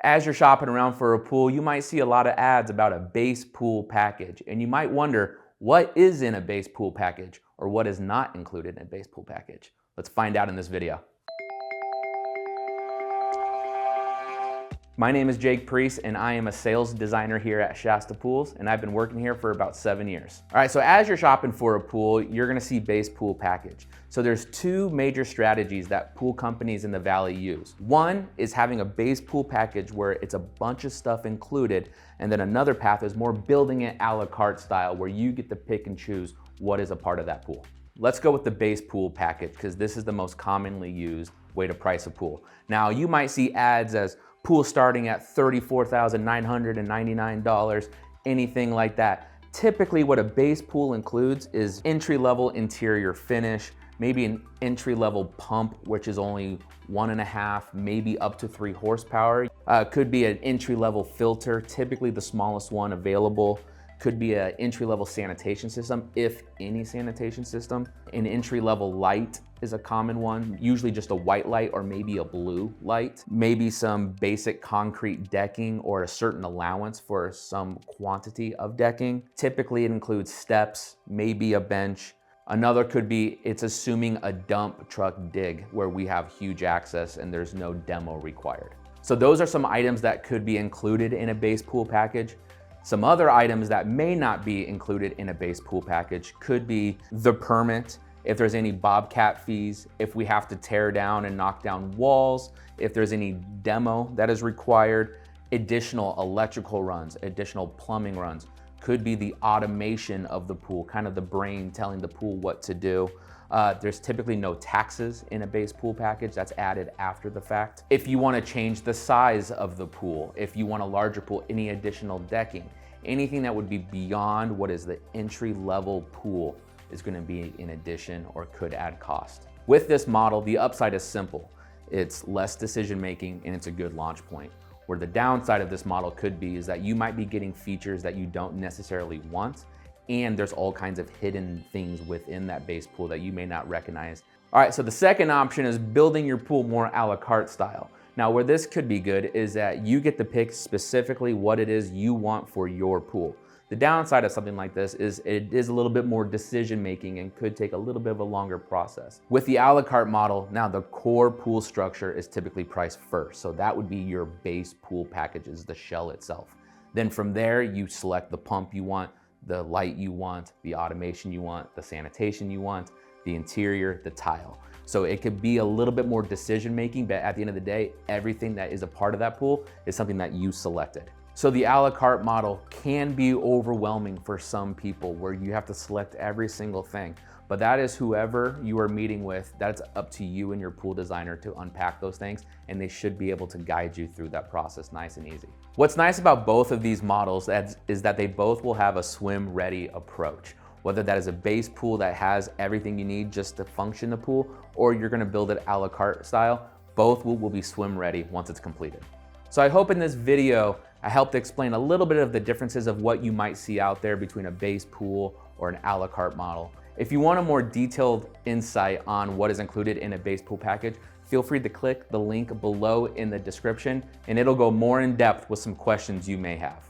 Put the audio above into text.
As you're shopping around for a pool, you might see a lot of ads about a base pool package, and you might wonder what is in a base pool package or what is not included in a base pool package. Let's find out in this video. My name is Jake Priest and I am a sales designer here at Shasta Pools, and I've been working here for about 7 years. All right, so as you're shopping for a pool, you're gonna see base pool package. So there's two major strategies that pool companies in the Valley use. One is having a base pool package where it's a bunch of stuff included, and then another path is more building it a la carte style where you get to pick and choose what is a part of that pool. Let's go with the base pool package because this is the most commonly used way to price a pool. Now you might see ads as pool starting at $34,999, anything like that. Typically what a base pool includes is entry-level interior finish, maybe an entry-level pump, which is only 1.5, maybe up to 3 horsepower. Could be an entry-level filter, typically the smallest one available. Could be an entry-level sanitation system, if any sanitation system. An entry-level light is a common one, usually just a white light or maybe a blue light. Maybe some basic concrete decking or a certain allowance for some quantity of decking. Typically it includes steps, maybe a bench. Another could be, it's assuming a dump truck dig where we have huge access and there's no demo required. So those are some items that could be included in a base pool package. Some other items that may not be included in a base pool package could be the permit, if there's any bobcat fees, if we have to tear down and knock down walls, if there's any demo that is required, additional electrical runs, additional plumbing runs, could be the automation of the pool, kind of the brain telling the pool what to do. There's typically no taxes in a base pool package, that's added after the fact. If you want to change the size of the pool, if you want a larger pool, any additional decking, anything that would be beyond what is the entry-level pool is going to be in addition or could add cost. With this model, the upside is simple. It's less decision making and it's a good launch point. Where the downside of this model could be is that you might be getting features that you don't necessarily want, and there's all kinds of hidden things within that base pool that you may not recognize. All right, so the second option is building your pool more a la carte style. Now where this could be good is that you get to pick specifically what it is you want for your pool. The downside of something like this is it is a little bit more decision making and could take a little bit of a longer process. With the a la carte model, now the core pool structure is typically priced first. So that would be your base pool packages, the shell itself. Then from there, you select the pump you want, the light you want, the automation you want, the sanitation you want, the interior, the tile. So it could be a little bit more decision making, but at the end of the day, everything that is a part of that pool is something that you selected. So the a la carte model can be overwhelming for some people where you have to select every single thing, but that is whoever you are meeting with, that's up to you and your pool designer to unpack those things, and they should be able to guide you through that process nice and easy. What's nice about both of these models is that they both will have a swim ready approach. Whether that is a base pool that has everything you need just to function the pool, or you're gonna build it a la carte style, both will be swim ready once it's completed. So I hope in this video, I helped explain a little bit of the differences of what you might see out there between a base pool or an a la carte model. If you want a more detailed insight on what is included in a base pool package, feel free to click the link below in the description and it'll go more in depth with some questions you may have.